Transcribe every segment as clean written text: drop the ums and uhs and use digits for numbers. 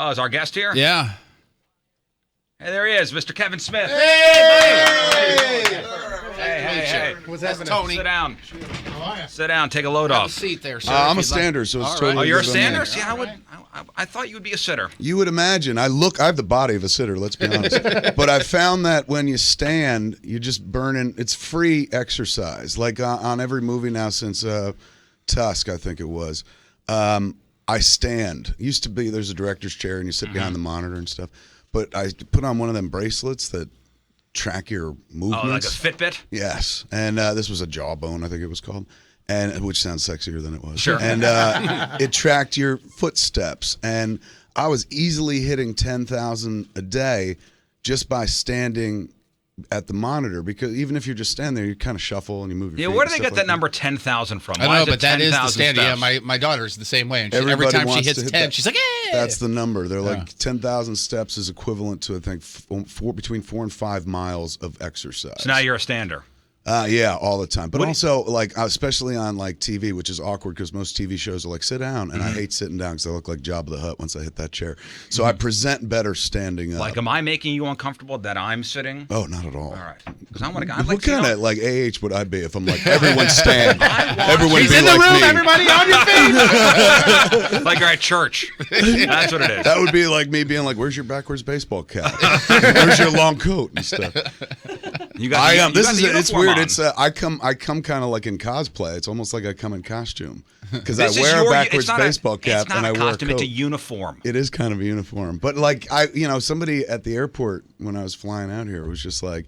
Oh, is our guest here? Yeah. Hey, there he is, Mr. Kevin Smith. Hey! Hey. What's happening? Tony. Sit down. Sit down. Take a load Have off. a seat there, sir. I'm a stander, so it's totally. Oh, you're a different. stander? See, I thought you would be a sitter. You would imagine. I have the body of a sitter, let's be honest. But I found that when you stand, you just burn in. It's free exercise. Like on every movie now since Tusk, I think it was. I stand. Used to be there's a director's chair and you sit behind the monitor and stuff. But I put on one of them bracelets that track your movements. Oh, like a Fitbit? Yes. And this was a Jawbone, I think it was called. And which sounds sexier than it was. Sure. And it tracked your footsteps. And I was easily hitting 10,000 a day just by standing at the monitor, because even if you're just standing there, you kind of shuffle and you move your feet. Where do they get like that number 10,000 from? I Why know, is it but that is the 10,000 standard. Yeah, steps? my daughter's the same way. And every Everybody time she wants hits to hit 10, that. she's like, "Yeah." That's the number. They're like 10,000 steps is equivalent to, I think, between 4 and 5 miles of exercise. So now you're a stander. Yeah, all the time. But What do also, like, especially on like TV, which is awkward because most TV shows are like, sit down. And I hate sitting down because I look like Jabba the Hutt once I hit that chair. So I present better standing up. Like, am I making you uncomfortable that I'm sitting? Oh, not at all. All right. Because I want to. What kind of like AH would I be if I'm like, everyone stand? Everyone She's be in the like room, me. everybody on your feet. like you're at church. That's what it is. That would be like me being like, "Where's your backwards baseball cap? Where's your long coat and stuff?" You got the It's uniform weird. on. It's I come kind of like in cosplay. It's almost like I come in costume because I This is wear a your- backwards it's not baseball cap it's not and a I wear a costume, coat. It's a uniform. It is kind of a uniform, but like somebody at the airport when I was flying out here was just like,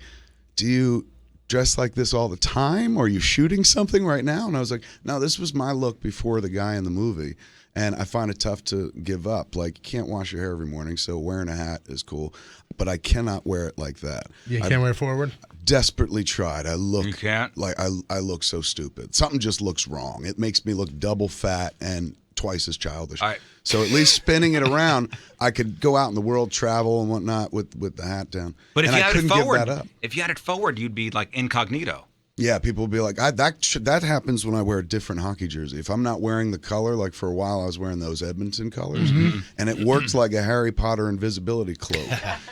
"Do you dress like this all the time, or are you shooting something right now?" And I was like, "No, this was my look before the guy in the movie." And I find it tough to give up. Like, you can't wash your hair every morning, so wearing a hat is cool. But I cannot wear it like that. You can't wear it forward? Desperately tried. I look You can't? like I look so stupid. Something just looks wrong. It makes me look double fat and twice as childish. So at least spinning it around, I could go out in the world, travel and whatnot with the hat down. But if and you I had it couldn't forward, give that up. if you had it forward, you'd be like incognito. Yeah, people will be like, that happens when I wear a different hockey jersey. If I'm not wearing the color, like for a while I was wearing those Edmonton colors, and it works like a Harry Potter invisibility cloak,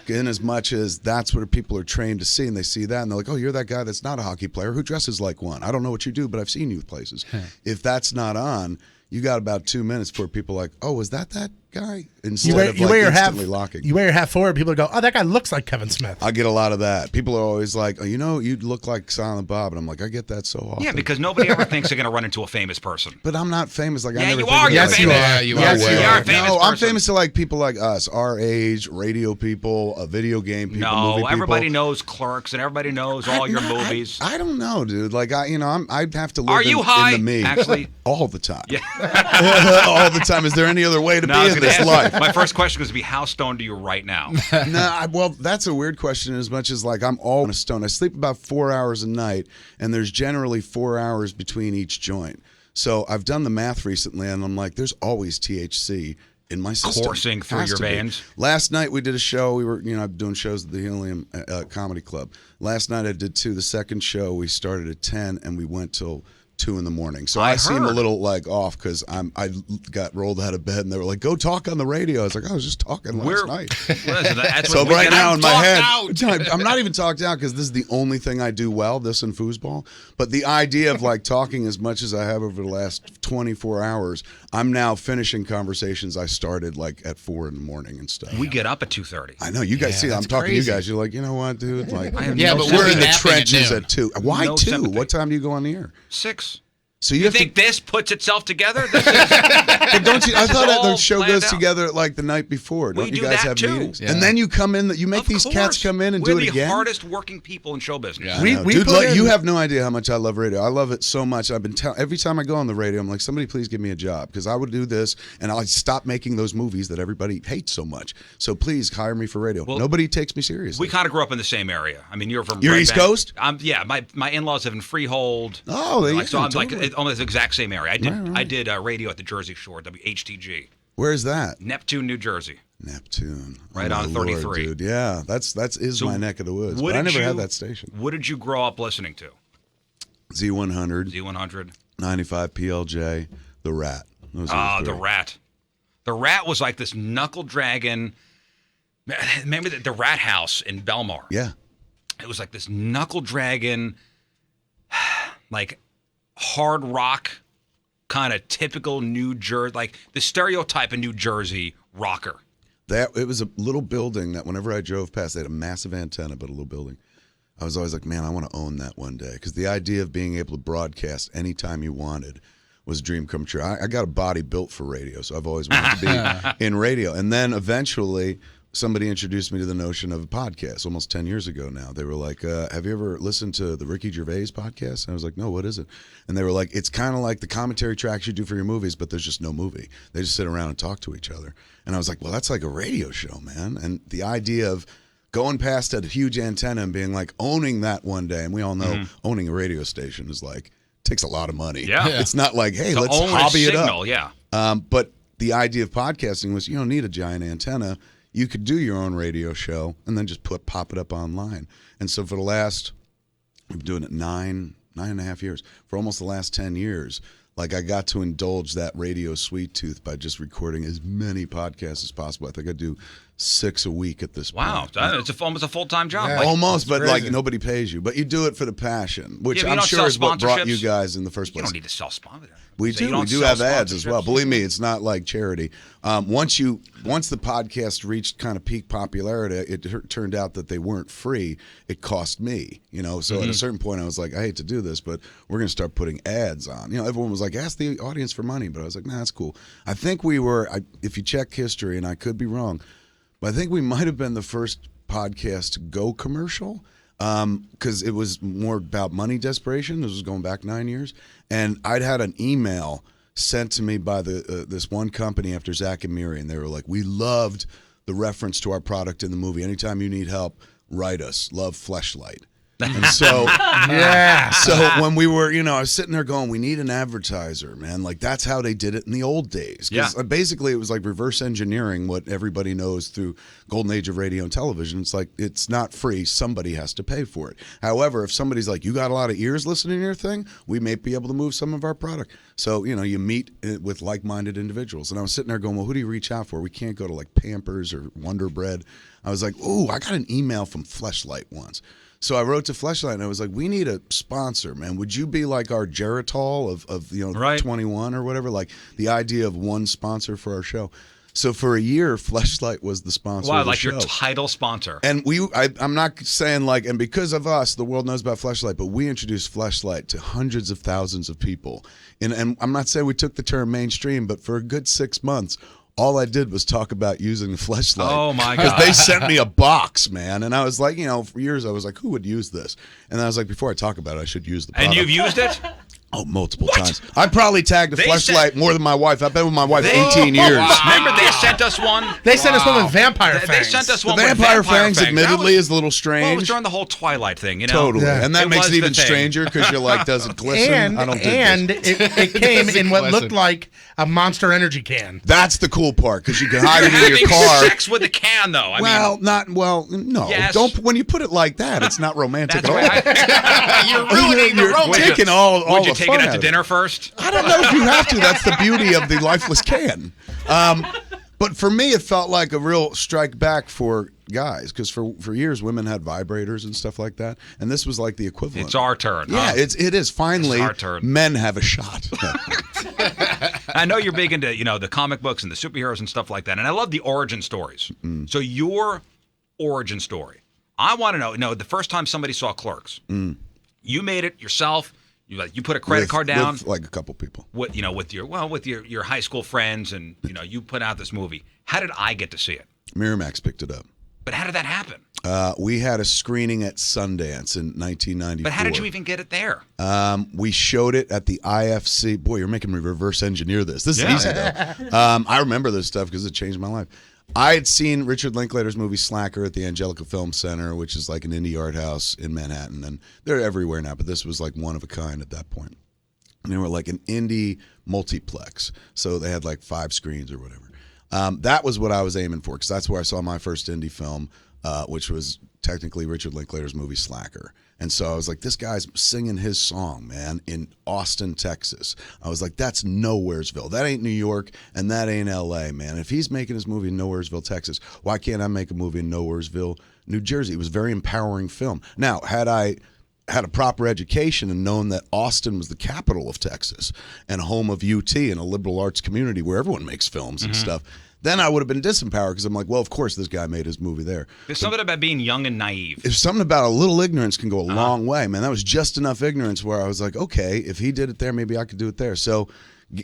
in as much as that's what people are trained to see, and they see that, and they're like, "Oh, you're that guy that's not a hockey player who dresses like one. I don't know what you do, but I've seen you places." If that's not on, you got about 2 minutes before people are like, "Oh, was that guy?" Instead of instantly locking. You wear your hat forward, people go, "Oh, that guy looks like Kevin Smith." I get a lot of that. People are always like, "Oh, you'd look like Silent Bob," and I'm like, I get that so often. Yeah, because nobody ever thinks they're going to run into a famous person. But I'm not famous. Like, Yeah, I never you think are. of You're like, famous. Yeah, you are. Yes, you are a famous No, I'm person. famous to like people like us, our age, radio people, video game people, movie No, people. everybody knows Clerks, and everybody knows all your movies. I don't know, dude. Like I'd have to live Are you high? in the me. Actually, all the time. Yeah. all the time. Is there any other way to No, I be was in gonna this ask life? you- my first question was to be, how stoned are you right now? Well, that's a weird question. As much as like I'm all on a stone, I sleep about 4 hours a night, and there's generally 4 hours between each joint. So I've done the math recently, and I'm like, there's always THC in my system. Coursing through Has your to be. veins. Last night we did a show. We were, doing shows at the Helium Comedy Club. Last night I did 2. The second show we started at 10, and we went till 2 in the morning. So I seem a little like off because I got rolled out of bed and they were like, "Go talk on the radio." I was like, "I was just talking last night." So right now in my head, I'm not even talked out because this is the only thing I do well, this and foosball. But the idea of like talking as much as I have over the last 24 hours, I'm now finishing conversations I started like at 4 in the morning and stuff. We get up at 2:30. I know you guys see. I'm talking to you guys. You're like, you know what, dude? Like, I have Yeah, no but sympathy. we're in the napping at trenches noon. at 2. Why No 2? sympathy. What time do you go on the air? 6. So You have think this puts itself together? This is, But don't you? I this is thought that the all show planned goes out. together like the night before. Don't We you do guys that have too. meetings? Yeah. And then you come in. You make Of these cats course. come in and We're do it again. the hardest working people in show business. Yeah. We Dude, put like, in- you have no idea how much I love radio. I love it so much. I've been every time I go on the radio, I'm like, somebody please give me a job because I would do this and I'll stop making those movies that everybody hates so much. So please hire me for radio. Well, Nobody takes me seriously. We kind of grew up in the same area. I mean, you're from You're Red East Bank. Coast? Yeah, my in-laws live in Freehold. Oh, they so I'm totally. like almost the exact same area. I Right. did radio at the Jersey Shore, WHTG, Where's that? Neptune, New Jersey. Neptune. Right Oh, on my 33. Lord, dude. Yeah, that's So my neck of the woods. what But I did never had you- that station. What did you grow up listening to? Z100, Z100. 95 PLJ, The Rat. Those are Ah, the the three. Rat. The Rat was like this knuckle dragon. Remember the Rat House in Belmar? Yeah. It was like this knuckle dragon, like hard rock, kind of typical New Jersey, like the stereotype of New Jersey rocker. It was a little building that whenever I drove past, they had a massive antenna, but a little building. I was always like, man, I want to own that one day. Because the idea of being able to broadcast anytime you wanted was a dream come true. I got a body built for radio, so I've always wanted to be in radio. And then eventually somebody introduced me to the notion of a podcast almost 10 years ago now. They were like, have you ever listened to the Ricky Gervais podcast? And I was like, no, what is it? And they were like, it's kind of like the commentary tracks you do for your movies, but there's just no movie. They just sit around and talk to each other. And I was like, well, that's like a radio show, man. And the idea of going past a huge antenna and being like owning that one day, and we all know owning a radio station is like, takes a lot of money. Yeah. It's not like, hey, To let's own a hobby it signal, up. yeah. But the idea of podcasting was you don't need a giant antenna. You could do your own radio show and then just pop it up online. And so for the last, we've been doing it nine and a half years. For almost the last 10 years, like I got to indulge that radio sweet tooth by just recording as many podcasts as possible. I think I do 6 a week at this Wow, point. it's almost a full-time job. Yeah. Like, Almost, but crazy. like nobody pays you. But you do it for the passion, which Yeah, but you I'm don't sure sell is what brought you sponsorships? guys in the first you place. don't need to sell sponsors. We So you do. don't We do sell have ads as well. sponsorships? Believe me, it's not like charity. Once the podcast reached kind of peak popularity, it turned out that they weren't free. It cost me, So at a certain point, I was like, I hate to do this, but we're going to start putting ads on. Everyone was like, ask the audience for money, but I was like, nah, that's cool. I think we were. If you check history, and I could be wrong, but I think we might have been the first podcast to go commercial. Because it was more about money desperation. This was going back 9 years. And I'd had an email sent to me by this one company after Zach and Miri, and they were like, we loved the reference to our product in the movie. Anytime you need help, write us. Love Fleshlight. And so, Yeah. so when we were, I was sitting there going, we need an advertiser, man. Like, that's how they did it in the old days. 'Cause basically, it was like reverse engineering what everybody knows through golden age of radio and television. It's like, it's not free. Somebody has to pay for it. However, if somebody's like, you got a lot of ears listening to your thing, we may be able to move some of our product. So, you meet with like-minded individuals. And I was sitting there going, well, who do you reach out for? We can't go to like Pampers or Wonder Bread. I was like, ooh, I got an email from Fleshlight once. So I wrote to Fleshlight and I was like, we need a sponsor, man. Would you be like our Geritol of Right. 21 or whatever? Like the idea of one sponsor for our show. So for a year, Fleshlight was the sponsor Wow, of the like show. your title sponsor. And I'm not saying like, and because of us, the world knows about Fleshlight, but we introduced Fleshlight to hundreds of thousands of people. And I'm not saying we took the term mainstream, but for a good 6 months, all I did was talk about using the Fleshlight. Oh, my Because God. they sent me a box, man. And I was like, for years I was like, who would use this? And I was like, before I talk about it, I should use the product. And you've used it? Oh, multiple times. I probably tagged a They Fleshlight sent- more than my wife. I've been with my wife 18 years. Remember they sent us one? They sent us one with vampire They fangs. sent us The one with Vampire Fangs, admittedly, That is a little was, well, it strange. was during the whole Twilight thing, Totally. Yeah. And that It makes was it the even thing. stranger because you're like, does it glisten? And I don't dig this. it came in what glisten. looked like a Monster Energy can. That's the cool part because you can hide it in Having your car. sex with a can, though. I mean, No. Yes. Don't. When you put it like that, it's not romantic that's at all. right. You're ruining the You're romance. taking all Would you the take fun it out out to of dinner first? I don't know if you have to. That's the beauty of the lifeless can. But for me, it felt like a real strike back for guys because for years women had vibrators and stuff like that, and this was like the equivalent. It's our turn. Yeah, huh? it is. Finally, It's our turn. men have a shot. I know you're big into the comic books and the superheroes and stuff like that, and I love the origin stories. So your origin story, I want to know. The first time somebody saw Clerks, you made it yourself. You put a credit card down. with like a couple people. With your high school friends, and you put out this movie. How did I get to see it? Miramax picked it up. But how did that happen? We had a screening at Sundance in 1994. But how did you even get it there? We showed it at the IFC. Boy, you're making me reverse engineer this. This Yeah. is easy, though. I remember this stuff because it changed my life. I had seen Richard Linklater's movie Slacker at the Angelica Film Center, which is like an indie art house in Manhattan. And they're everywhere now, but this was like one of a kind at that point. And they were like an indie multiplex. So they had like 5 screens or whatever. That was what I was aiming for, because that's where I saw my first indie film, which was technically Richard Linklater's movie Slacker. And so I was like, this guy's singing his song, man, in Austin, Texas. I was like, that's Nowheresville. That ain't New York, and that ain't L.A., man. If he's making his movie in Nowheresville, Texas, why can't I make a movie in Nowheresville, New Jersey? It was a very empowering film. Now, had I had a proper education and known that Austin was the capital of Texas and home of UT and a liberal arts community where everyone makes films and stuff, then I would have been disempowered, because I'm like, well, of course this guy made his movie there. There's something about being young and naive. There's something about a little ignorance can go a long way, man. That was just enough ignorance where I was like, okay, if he did it there, maybe I could do it there. So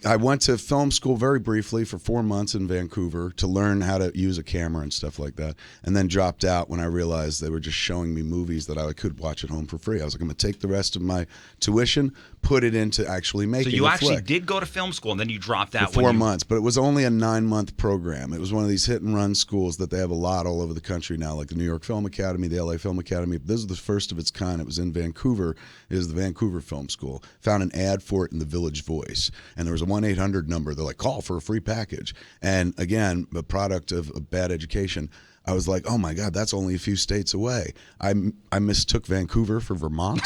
I went to film school very briefly for 4 months in Vancouver to learn how to use a camera and stuff like that, and then dropped out when I realized they were just showing me movies that I could watch at home for free. I was like, I'm going to take the rest of my tuition, put it into actually making So you a actually flick. did go to film school, and then you dropped out For 4 months, but it was only a 9-month program. It was one of these hit and run schools that they have a lot all over the country now, like the New York Film Academy, the LA Film Academy. This is the first of its kind. It was in Vancouver. It is the Vancouver Film School. Found an ad for it in the Village Voice, and there was a 1-800 number. They're like, call for a free package. And again, the product of a bad education, I was like, oh my God, that's only a few states away. I mistook Vancouver for Vermont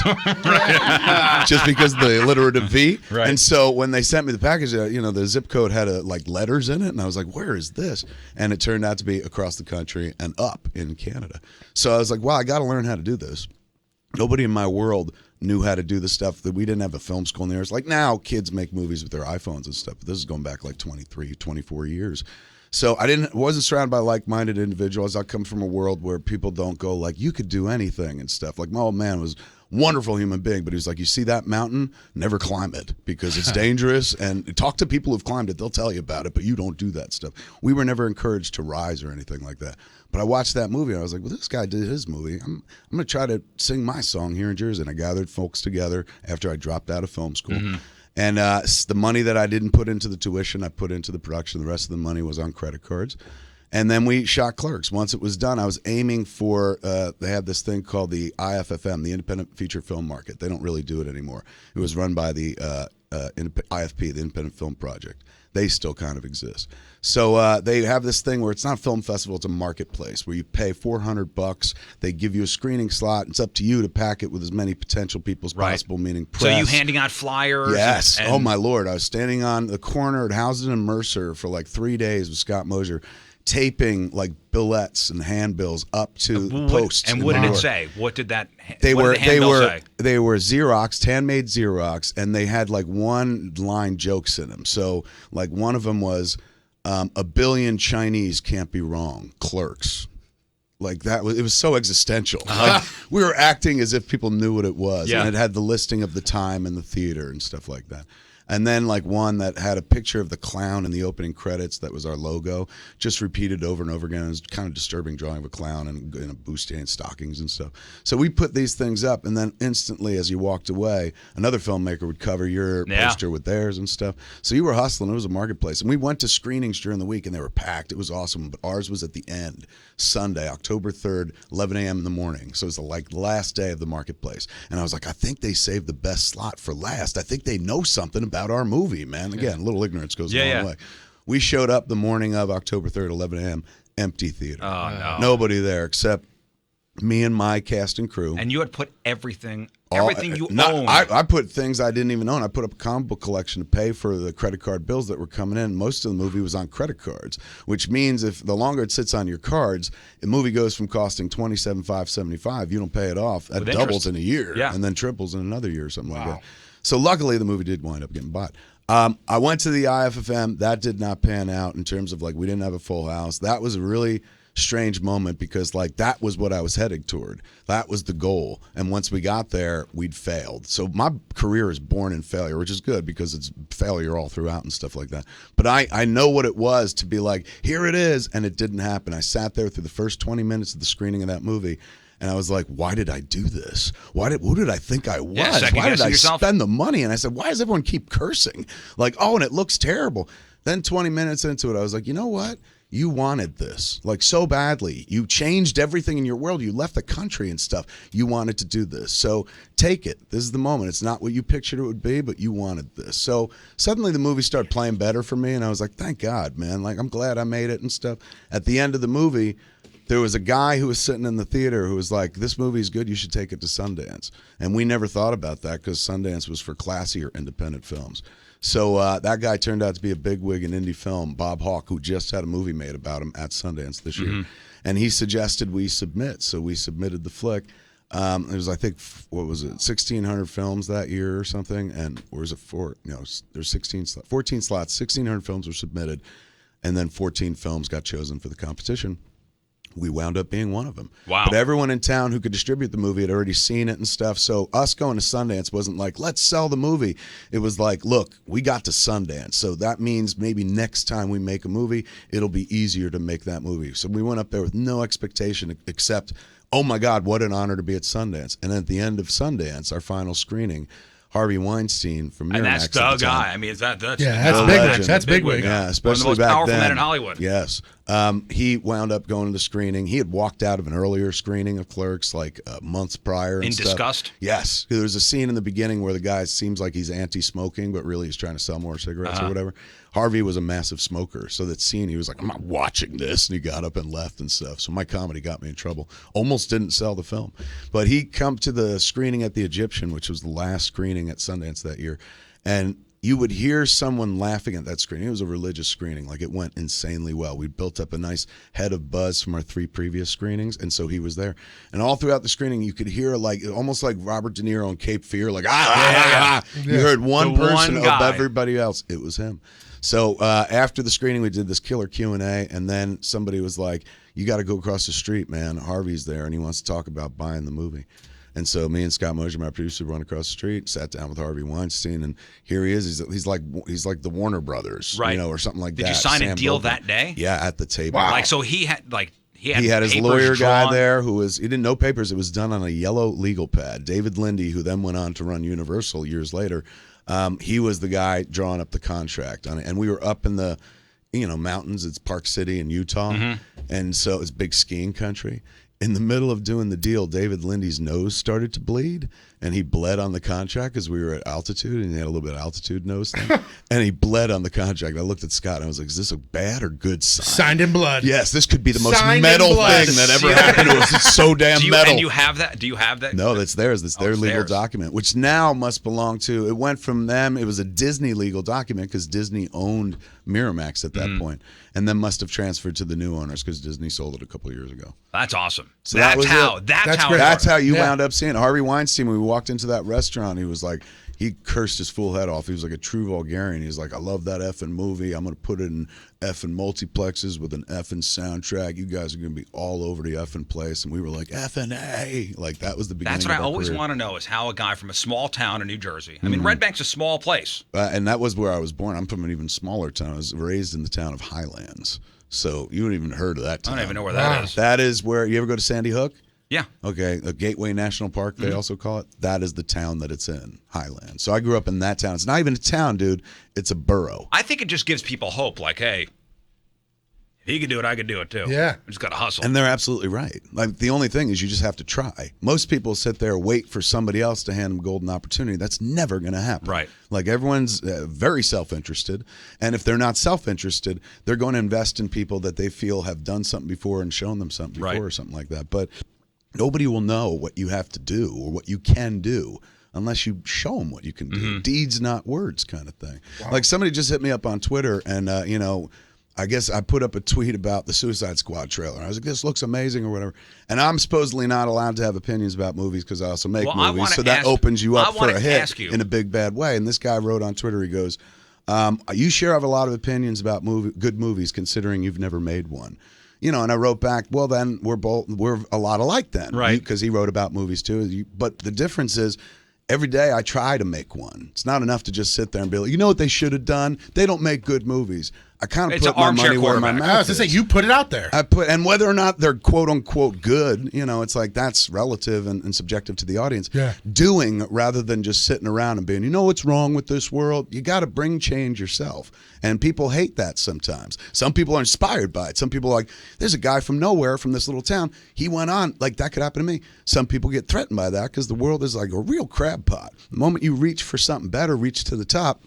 just because of the alliterative V. Right. And so when they sent me the package, the zip code had like letters in it, and I was like, where is this? And it turned out to be across the country and up in Canada. So I was like, wow, I got to learn how to do this. Nobody in my world knew how to do the stuff that we didn't have a film school in there. It's like now kids make movies with their iPhones and stuff, but this is going back like 23, 24 years. So I wasn't surrounded by like-minded individuals. I come from a world where people don't go like, you could do anything and stuff. Like my old man was a wonderful human being, but he was like, you see that mountain? Never climb it because it's dangerous. And talk to people who've climbed it. They'll tell you about it, but you don't do that stuff. We were never encouraged to rise or anything like that. But I watched that movie, and I was like, well, this guy did his movie. I'm going to try to sing my song here in Jersey. And I gathered folks together after I dropped out of film school. And the money that I didn't put into the tuition, I put into the production. The rest of the money was on credit cards. And then we shot Clerks. Once it was done, I was aiming for, they had this thing called the IFFM, the Independent Feature Film Market. They don't really do it anymore. It was run by the IFP, the Independent Film Project. They still kind of exist. So they have this thing where it's not a film festival, it's a marketplace where you pay $400. They give you a screening slot. It's up to you to pack it with as many potential people as possible, meaning press. So you handing out flyers? Yes. And Oh, my Lord. I was standing on the corner at Housden and Mercer for like 3 days with Scott Mosier, taping like billets and handbills up to posts. And what did it say? What did that They what were did the handbill say? they were Xerox, handmade Xerox, and they had like one line jokes in them. So like one of them was, a billion Chinese can't be wrong. Clerks. Like it was so existential. Like, we were acting as if people knew what it was, and it had the listing of the time and the theater and stuff like that. And then like one that had a picture of the clown in the opening credits that was our logo, just repeated over and over again. It was kind of disturbing drawing of a clown and in a bustier and stockings and stuff. So we put these things up, and then instantly as you walked away, another filmmaker would cover your poster with theirs and stuff. So you were hustling. It was a marketplace. And we went to screenings during the week, and they were packed. It was awesome. But ours was at the end, Sunday, October 3rd, 11 a.m. in the morning. So it was the last day of the marketplace. And I was like, I think they saved the best slot for last. I think they know something about our movie, man. Again, a little ignorance goes a long way. We showed up the morning of October 3rd, 11 a.m., empty theater. Oh, no. Nobody there except me and my cast and crew. And you had put everything you owned. I put things I didn't even own. I put up a comic book collection to pay for the credit card bills that were coming in. Most of the movie was on credit cards, which means if the longer it sits on your cards, the movie goes from costing $27,575. You don't pay it off. That doubles in a year, and then triples in another year or something like that. So luckily, the movie did wind up getting bought. I went to the IFFM. That did not pan out in terms of like we didn't have a full house. That was a really strange moment because like that was what I was heading toward. That was the goal. And once we got there, we'd failed. So my career is born in failure, which is good because it's failure all throughout and stuff like that. But I know what it was to be like, here it is, and it didn't happen. I sat there through the first 20 minutes of the screening of that movie, and I was like, why did I do this? Who did I think I was? Why did I spend the money? And I said, why does everyone keep cursing? Like, oh, and it looks terrible. Then 20 minutes into it, I was like, you know what? you wanted this like so badly. You changed everything in your world. You left the country and stuff. You wanted to do this. So take it. This is the moment. It's not what you pictured it would be, but you wanted this. So suddenly the movie started playing better for me, and I was like, thank God, man. Like, I'm glad I made it and stuff. At the end of the movie, there was a guy who was sitting in the theater who was like, this movie's good, you should take it to Sundance. And we never thought about that because Sundance was for classier independent films. So that guy turned out to be a bigwig in indie film, Bob Hawke, who just had a movie made about him at Sundance this year. And he suggested we submit. So we submitted the flick. It was, I think, what was it, 1,600 films that year or something? And, or was it there's 14 slots. 1,600 films were submitted. And then 14 films got chosen for the competition. We wound up being one of them. Wow. But everyone in town who could distribute the movie had already seen it and stuff. So us going to Sundance wasn't like, let's sell the movie. It was like, look, we got to Sundance. So that means maybe next time we make a movie, it'll be easier to make that movie. So we went up there with no expectation except, oh my God, what an honor to be at Sundance. And at the end of Sundance, our final screening, Harvey Weinstein from Miramax. And that's the guy. I mean, that's that's bigwig. That's bigwig. Yeah, especially one of the most back powerful then. men in Hollywood. Yes. He wound up going to the screening. He had walked out of an earlier screening of Clerks like months prior. In disgust? Yes. There was a scene in the beginning where the guy seems like he's anti-smoking, but really he's trying to sell more cigarettes or whatever. Harvey was a massive smoker. So that scene, he was like, I'm not watching this. And he got up and left and stuff. So my comedy got me in trouble. Almost didn't sell the film. But he come to the screening at the Egyptian, which was the last screening at Sundance that year. And you would hear someone laughing at that screening. It was a religious screening. Like, it went insanely well. We built up a nice head of buzz from our 3 previous screenings, and so he was there. And all throughout the screening, you could hear, like, almost like Robert De Niro in Cape Fear, like, You heard one person of everybody else. It was him. So after the screening, we did this killer Q&A, and then somebody was like, you got to go across the street, man. Harvey's there, and he wants to talk about buying the movie. And so me and Scott Mosier, my producer, run across the street, sat down with Harvey Weinstein, and here he is. He's like the Warner Brothers, right, or something like that. Did you sign a deal that day? Yeah, at the table. Wow. Like, so he had he had his lawyer guy there he didn't know papers. It was done on a yellow legal pad. David Lindy, who then went on to run Universal years later, he was the guy drawing up the contract on it. And we were up in the mountains. It's Park City in Utah, and so it's big skiing country. In the middle of doing the deal, David Lindy's nose started to bleed, and he bled on the contract because we were at altitude, and he had a little bit of altitude nose thing, and he bled on the contract. I looked at Scott, and I was like, is this a bad or good sign? Signed in blood. Yes, this could be the most Signed metal in blood. thing that ever happened to us. It's so damn metal. And you have that? Do you have that? No, that's theirs. That's their legal theirs. document, which now must belong to, it went from them, it was a Disney legal document because Disney owned Miramax at that point, and then must have transferred to the new owners because Disney sold it a couple of years ago. That's awesome. So That's That's how you wound up seeing it. Harvey Weinstein, when we walked into that restaurant, he was like, he cursed his full head off. He was like a true vulgarian. He was like, I love that effing movie. I'm going to put it in effing multiplexes with an effing soundtrack. You guys are going to be all over the effing place. And we were like, effing A. Like, that was the beginning. That's what of I always career. want to know is how a guy from a small town in New Jersey, I mean, Red Bank's a small place. And that was where I was born. I'm from an even smaller town. I was raised in the town of Highlands. So you haven't even heard of that town. I don't even know where that is. That is where, you ever go to Sandy Hook? Yeah. Okay, a Gateway National Park, they also call it. That is the town that it's in, Highlands. So I grew up in that town. It's not even a town, dude. It's a borough. I think it just gives people hope. Like, hey, if he could do it, I could do it too. Yeah. I just got to hustle. And they're absolutely right. Like, the only thing is you just have to try. Most people sit there, wait for somebody else to hand them golden opportunity. That's never going to happen. Right. Like, everyone's very self-interested. And if they're not self-interested, they're going to invest in people that they feel have done something before and shown them something before or something like that. But nobody will know what you have to do or what you can do unless you show them what you can do. Deeds, not words, kind of thing. Wow. Like, somebody just hit me up on Twitter, and I guess I put up a tweet about the Suicide Squad trailer. I was like, this looks amazing or whatever. And I'm supposedly not allowed to have opinions about movies because I also make movies. So that opens you up for a hit in a big bad way. And this guy wrote on Twitter, he goes, you sure have a lot of opinions about good movies considering you've never made one. And I wrote back, well, then we're a lot alike then. Right. Because he wrote about movies too. But the difference is, every day I try to make one. It's not enough to just sit there and be like, you know what they should have done? They don't make good movies. I kind of It's put an my armchair money where my quarterback. mouth I was gonna say is. you put it out there. And whether or not they're quote unquote good, it's like that's relative and subjective to the audience. Yeah. Doing rather than just sitting around and being, you know what's wrong with this world? You got to bring change yourself. And people hate that sometimes. Some people are inspired by it. Some people are like, there's a guy from nowhere from this little town. He went on, like that could happen to me. Some people get threatened by that because the world is like a real crab pot. The moment you reach for something better, reach to the top,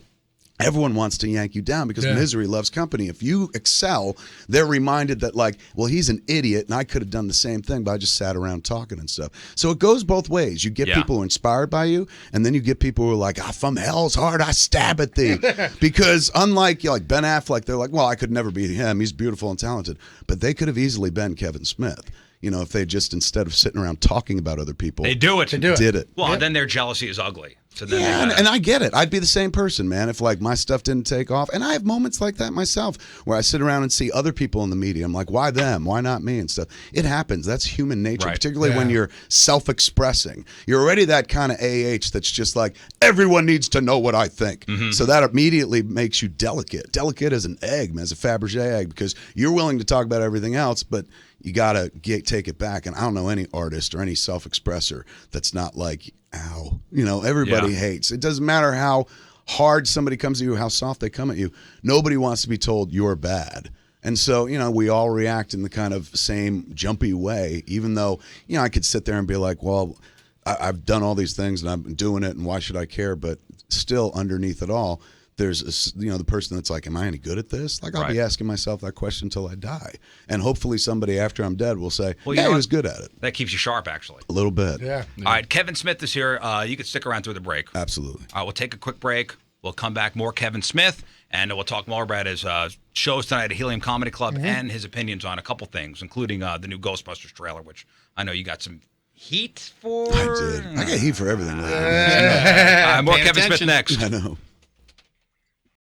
everyone wants to yank you down because misery loves company. If you excel, they're reminded that like, well, he's an idiot and I could have done the same thing, but I just sat around talking and stuff. So it goes both ways. You get people who are inspired by you, and then you get people who are like, from hell's heart I stab at thee. Because unlike like Ben Affleck, they're like, well, I could never be him. He's beautiful and talented. But they could have easily been Kevin Smith. If they just, instead of sitting around talking about other people, They do it. did it. Well, then their jealousy is ugly. So then and I get it. I'd be the same person, man, if like my stuff didn't take off. And I have moments like that myself where I sit around and see other people in the media. I'm like, why them? Why not me? And stuff. It happens. That's human nature, particularly when you're self-expressing. You're already that kind of AH that's just like, everyone needs to know what I think. So that immediately makes you delicate. Delicate as an egg, man, as a Fabergé egg, because you're willing to talk about everything else, but you got to take it back. And I don't know any artist or any self-expresser that's not like, ow. Everybody hates. It doesn't matter how hard somebody comes at you, how soft they come at you. Nobody wants to be told you're bad. And so, we all react in the kind of same jumpy way, even though, I could sit there and be like, well, I've done all these things and I've been doing it and why should I care? But still underneath it all, there's the person that's like, am I any good at this? Like I'll be asking myself that question until I die. And hopefully somebody after I'm dead will say, well, yeah, he was good at it. That keeps you sharp, actually. A little bit. Yeah. All right, Kevin Smith is here. You can stick around through the break. Absolutely. All right, we'll take a quick break. We'll come back, more Kevin Smith, and we'll talk more about his shows tonight at Helium Comedy Club and his opinions on a couple things, including the new Ghostbusters trailer, which I know you got some heat for. I did. I get heat for everything lately. More Paying Kevin attention. Smith next. I know.